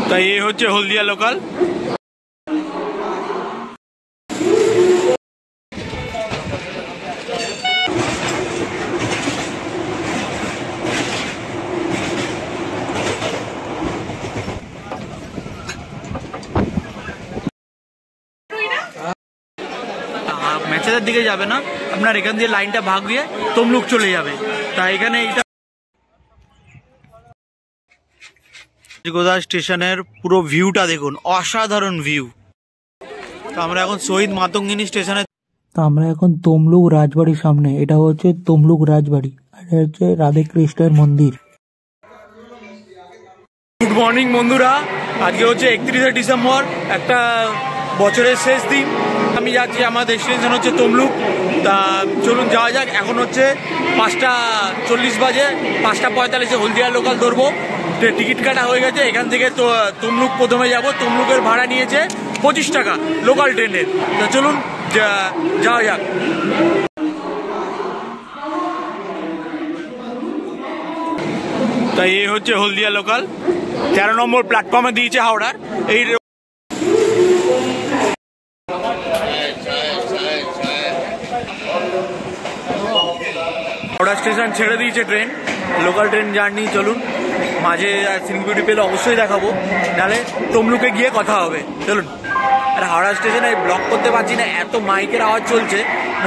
তাই এই হচ্ছে হলদিয়া লোকাল। মেচেদার দিকে যাবে না, আপনার এখান দিয়ে লাইনটা ভাগ দিয়ে তমলুক চলে যাবে। তাই এখানে এইটা রাজগোদা স্টেশনের পুরো ভিউটা দেখুন, অসাধারণ ভিউ। তো আমরা এখন শহীদ মাতঙ্গিনী স্টেশনে, তো আমরা এখন তমলুক রাজবাড়ির সামনে। এটা হচ্ছে তমলুক রাজবাড়ি, আর এটা হচ্ছে রাধে কৃষ্ণের মন্দির। গুড মর্নিং বন্ধুরা, আজকে হচ্ছে 31শে ডিসেম্বর, একটা বছরের শেষ দিন। আমি যাচ্ছি, আমার ডেস্টিনেশন হচ্ছে তমলুক। তা চলুন যাওয়া যাক। এখন হচ্ছে 5:40 বাজে, 5:45-এ হলদিয়া লোকাল ধরবো। টিকিট কাটা হয়ে গেছে। এখান থেকে তো তমলুক প্রথমে যাব। তমলুকের ভাড়া নিয়েছে 25 টাকা লোকাল ট্রেনের। তা চলুন যাওয়া যাক। তাই এই হচ্ছে হলদিয়া লোকাল, 13 নম্বর প্ল্যাটফর্মে দিয়েছে হাওড়ার। এই হাওড়া স্টেশন ছেড়ে দিয়েছে ট্রেন, লোকাল ট্রেন জার্নি। চলুন, মাঝে সিনিক বিউটি পেলে অবশ্যই দেখাবো, নাহলে তমলুকে গিয়ে কথা হবে। চলুন। আর হাওড়া স্টেশনে ব্লক করতে পারছি না, এত মাইকের আওয়াজ চলছে,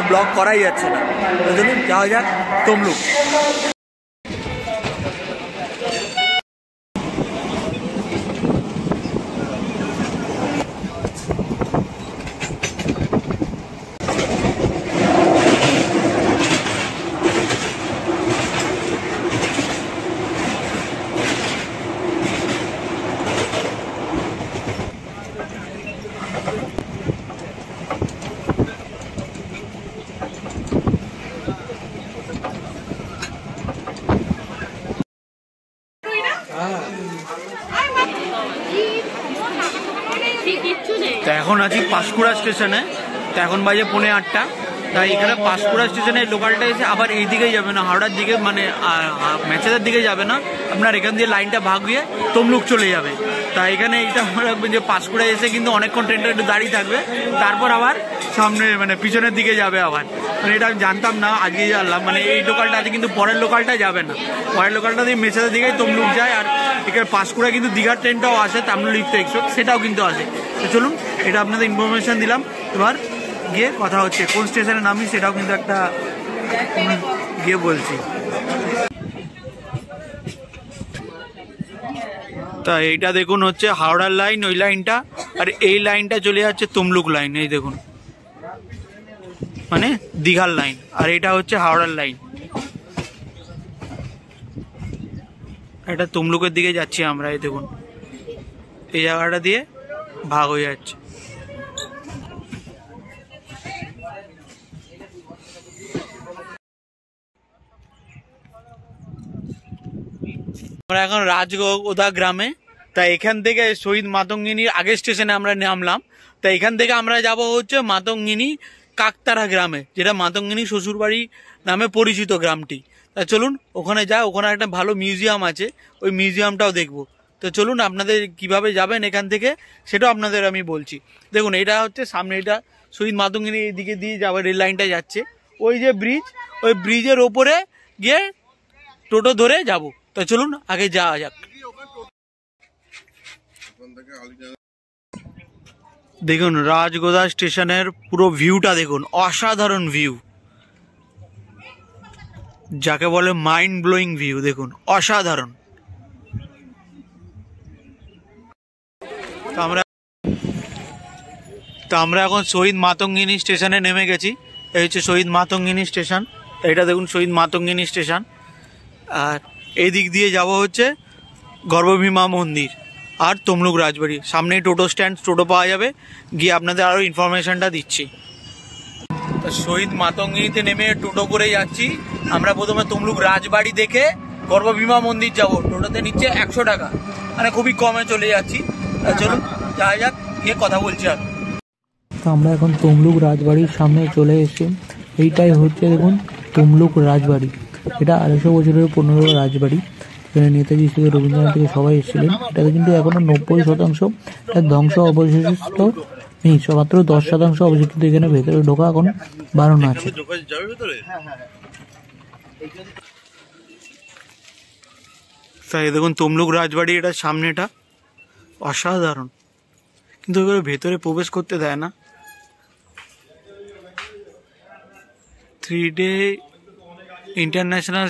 ব্লক করাই যাচ্ছে না। চলুন যাওয়া যাক তমলুক। তো এখন আছি পাঁশকুড়া স্টেশনে। তো এখন বাজে 8:45। তাই এখানে পাঁশকুড়া স্টেশনে লোকালটা এসে আবার এই দিকেই যাবে না, হাওড়ার দিকে, মানে মেচেদার দিকে যাবে না, আপনার এখান দিয়ে লাইনটা ভাগ দিয়ে তমলুক চলে যাবে। তা এখানে এইটা মনে রাখবেন যে পাঁশকুড়া এসে কিন্তু অনেকক্ষণ ট্রেনটা একটু দাঁড়িয়ে থাকবে, তারপর আবার সামনে মানে পিছনের দিকে যাবে আবার। মানে এটা আমি জানতাম না, আজকে জানলাম। মানে এই লোকালটা আছে, কিন্তু পরের লোকালটা যাবে না। পরের লোকালটা দিয়ে মেচেদার দিকেই তমলুক যায়। আর এখানে পাঁশকুড়া কিন্তু দীঘার ট্রেনটাও আসে, তাম্রলিপ্ত এক্সপ্রেস, সেটাও কিন্তু আসে। তো চলুন, এটা আপনাদের ইনফরমেশন দিলাম। এবার গিয়ে কথা হচ্ছে, কোন স্টেশনে নামি সেটাও কিন্তু একটা গিয়ে বলছি। তা এইটা দেখুন হচ্ছে হাওড়ার লাইন, ওই লাইনটা। আর এই লাইনটা চলে যাচ্ছে তমলুক লাইন, এই দেখুন, মানে দীঘার লাইন। আর এটা হচ্ছে হাওড়ার লাইন। এটা তমলুকের দিকে যাচ্ছি আমরা, এই দেখুন, এই জায়গাটা দিয়ে ভাগ হয়ে যাচ্ছে। আমরা এখন রাজগোদা গ্রামে। তা এখান থেকে শহীদ মাতঙ্গিনীর আগের স্টেশনে আমরা নামলাম। তা এখান থেকে আমরা যাব হচ্ছে মাতঙ্গিনী কাকতারা গ্রামে, যেটা মাতঙ্গিনী শ্বশুরবাড়ি নামে পরিচিত গ্রামটি। তা চলুন ওখানে যাই। ওখানে একটা ভালো মিউজিয়াম আছে, ওই মিউজিয়ামটাও দেখবো। তো চলুন, আপনাদের কিভাবে যাবেন এখান থেকে সেটাও আপনাদের আমি বলছি। দেখুন, এটা হচ্ছে সামনে, এটা শহীদ মাতঙ্গিনী এদিকে দিয়ে যাবে, রেল লাইনটা যাচ্ছে। ওই যে ব্রিজ, ওই ব্রিজের ওপরে গিয়ে টোটো ধরে যাব। তো চলুন আগে যাওয়া যাক। দেখুন রাজগোদা স্টেশনের পুরো ভিউটা দেখুন, অসাধারণ ভিউ, যাকে বলে মাইন্ড ব্লোয়িং ভিউ। দেখুন, অসাধারণ। তো আমরা এখন শহীদ মাতঙ্গিনী স্টেশনে নেমে গেছি। এই হচ্ছে শহীদ মাতঙ্গিনী স্টেশন। এটা দেখুন শহীদ মাতঙ্গিনী স্টেশন। আর এই দিক দিয়ে যাব হচ্ছে গর্ভভীমা মন্দির আর তমলুক রাজবাড়ি। সামনেই টোটো স্ট্যান্ড, টোটো পাওয়া যাবে। গিয়ে আপনাদের আরও ইনফরমেশনটা দিচ্ছি। শহীদ মাতঙ্গিনীতে নেমে টোটো করে যাচ্ছি আমরা। প্রথমে তমলুক রাজবাড়ি দেখে গর্ভভীমা মন্দির যাব। টোটোতে নিচ্ছে 100 টাকা, মানে খুবই কমে চলে যাচ্ছি। চলুন যাওয়া যাক, গিয়ে কথা বলছি। আর তো আমরা এখন তমলুক রাজবাড়ির সামনে চলে এসেছি। এইটাই হচ্ছে দেখুন তমলুক রাজবাড়ি। এটা 250 বছরের পুরনো রাজবাড়ি। এখানে নেতাজি থেকে রবীন্দ্রনাথ থেকে সবাই এসেছিলেন। এটাতে কিন্তু এখনো 90% ধ্বংস অবশিষ্ট নেই, মাত্র 10% অবশিষ্ট। এখানে ভেতরে ঢোকা এখন বারণ আছে। তাই দেখুন তমলুক রাজবাড়ি, এটা সামনেটা অসাধারণ, কিন্তু ভেতরে প্রবেশ করতে দেয় না। 3 ডে ইন্টারন্যাশনাল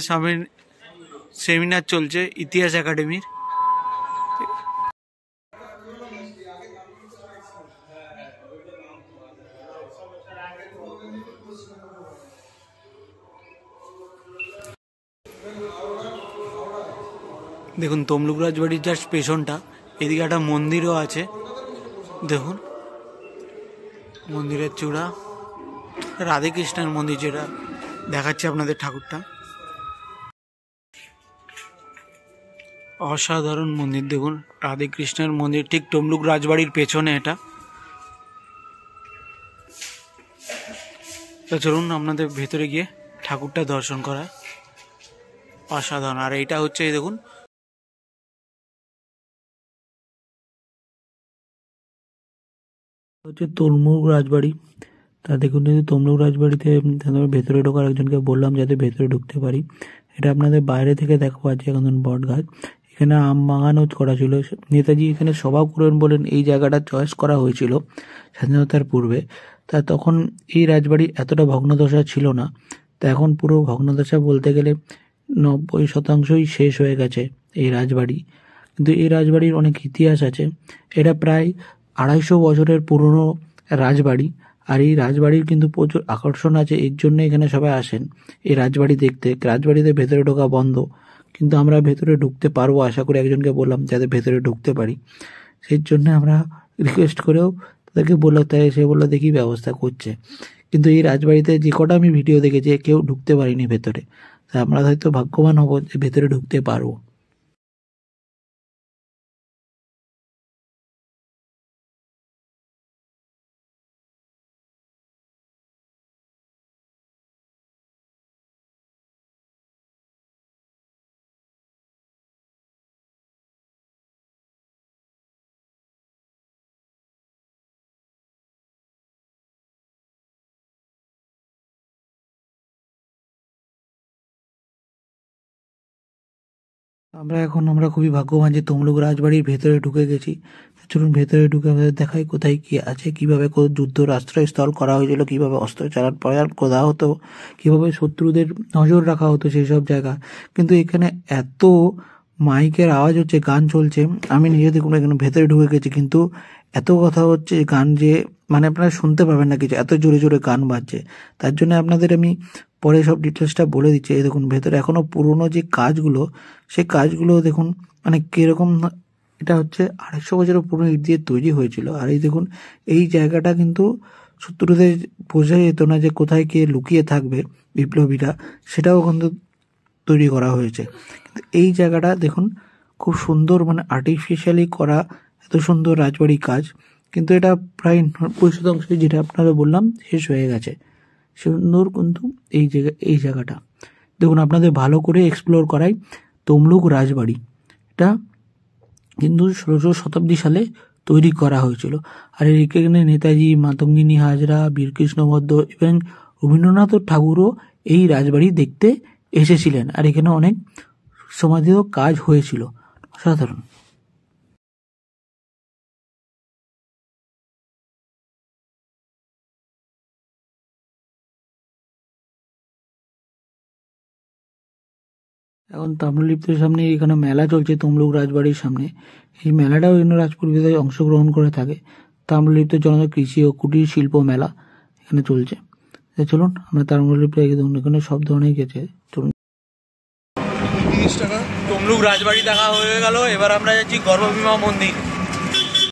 সেমিনার চলছে ইতিহাস একাডেমির। দেখুন তমলুক রাজবাড়ির জাস্ট পেছনটা, এদিকে একটা মন্দিরও আছে। দেখুন মন্দিরের চূড়া, রাধে কৃষ্ণের মন্দির, যেটা দেখাচ্ছে আপনাদের ঠাকুরটা। অসাধারণ মন্দির, দেখুন রাধে কৃষ্ণের মন্দির ঠিক তমলুক রাজবাড়ির পেছনে এটা। তো চলুন আপনাদের ভেতরে গিয়ে ঠাকুরটা দর্শন করায়। অসাধারণ। আর এইটা হচ্ছে এই দেখুন হচ্ছে তমলুক রাজবাড়ি। তা দেখুন তমলুক রাজবাড়িতে ভেতরে ঢোকার একজনকে বললাম যাতে ভেতরে ঢুকতে পারি। এটা আপনাদের বাইরে থেকে দেখা পাচ্ছে এখন বট গাছ। এখানে আম বাগানও করা ছিল। নেতাজি এখানে সভা করেন বলেন এই জায়গাটা চয়েস করা হয়েছিল স্বাধীনতার পূর্বে। তা তখন এই রাজবাড়ি এতটা ভগ্নদশা ছিল না। তা এখন পুরো ভগ্নদশা বলতে গেলে 90% শেষ হয়ে গেছে এই রাজবাড়ি। কিন্তু এই রাজবাড়ির অনেক ইতিহাস আছে। এটা প্রায় 250 বছরের পুরনো রাজবাড়ি। আর এই রাজবাড়ির কিন্তু প্রচুর আকর্ষণ আছে, এর জন্য এখানে সবাই আসেন এই রাজবাড়ি দেখতে। রাজবাড়িতে ভেতরে ঢোকা বন্ধ, কিন্তু আমরা ভেতরে ঢুকতে পারবো আশা করি। একজনকে বললাম যাতে ভেতরে ঢুকতে পারি, সেই জন্য আমরা রিকোয়েস্ট করেও তাদেরকে বললাম, তাই সে বললো দেখি ব্যবস্থা করছে। কিন্তু এই রাজবাড়িতে যে কটা আমি ভিডিও দেখেছি কেউ ঢুকতে পারিনি ভেতরে। তা আমরা হয়তো ভাগ্যবান হব যে ভেতরে ঢুকতে পারবো। আমরা খুবই ভাগ্যবান যে তমলুক রাজবাড়ির ভেতরে ঢুকে গেছি। চলুন ভেতরে ঢুকে আমাদের দেখাই কোথায় কি আছে, কিভাবে যুদ্ধের আশ্রয়স্থল করা হয়েছিল, কিভাবে অস্ত্র চালান প্রয়ার করা হতো, কিভাবে শত্রুদের নজর রাখা হতো সেই সব জায়গা। কিন্তু এখানে এত মাইকের আওয়াজ হচ্ছে, গান চলছে, আমি নিজে দেখুন এখানে ভেতরে ঢুকে গেছি, কিন্তু এত কথা হচ্ছে গান যে মানে আপনারা শুনতে পাবেন না কিছু, এত জোরে জোরে গান বাজছে। তার জন্য আপনাদের আমি পরে সব ডিটেলসটা বলে দিচ্ছি। এই দেখুন ভেতরে এখনো পুরনো যে কাজগুলো, সেই কাজগুলো দেখুন মানে কিরকম। এটা হচ্ছে 250 বছরের পুরনো ইট দিয়ে তৈরি হয়েছিল। আর এই দেখুন এই জায়গাটা কিন্তু শত্রুদের বোঝা যেত না যে কোথায় কে লুকিয়ে থাকবে বিপ্লবীরা, সেটাও কিন্তু তৈরি করা হয়েছে। কিন্তু এই জায়গাটা দেখুন খুব সুন্দর, মানে আর্টিফিশিয়ালি করা এত সুন্দর রাজবাড়ি কাজ। কিন্তু এটা প্রায় 90% যেটা আপনারা বললাম শেষ হয়ে গেছে। সুন্দর কিন্তু এই জায়গাটা দেখুন আপনাদের ভালো করে এক্সপ্লোর করাই তমলুক রাজবাড়ি। এটা কিন্তু 16শ শতাব্দী সালে তৈরি করা হয়েছিল। আর এখানে নেতাজি, মাতঙ্গিনী হাজরা, বীরকৃষ্ণ ভদ্র এবং রবীন্দ্রনাথ ঠাকুরও এই রাজবাড়ি দেখতে এসেছিলেন। আর এখানে অনেক সমাধিও কাজ হয়েছিল। অসাধারণ। এখন তাম্রলিপ্তের সামনে এখানে মেলা চলছে তমলুক রাজবাড়ির সামনে। এই মেলাটাও এখানে রাজপুর বিধায় অংশগ্রহণ করে থাকে। তাম্রলিপ্তের জন্য কৃষি ও কুটির শিল্প মেলা এখানে চলছে। চলুন আমরা তাম্রলিপ্তে এখানে সব ধরনের গেছে। চলুন 30 টাকা। তমলুক রাজবাড়ি দেখা হয়ে গেল, এবার আমরা যাচ্ছি গর্ভভীমা মন্দির।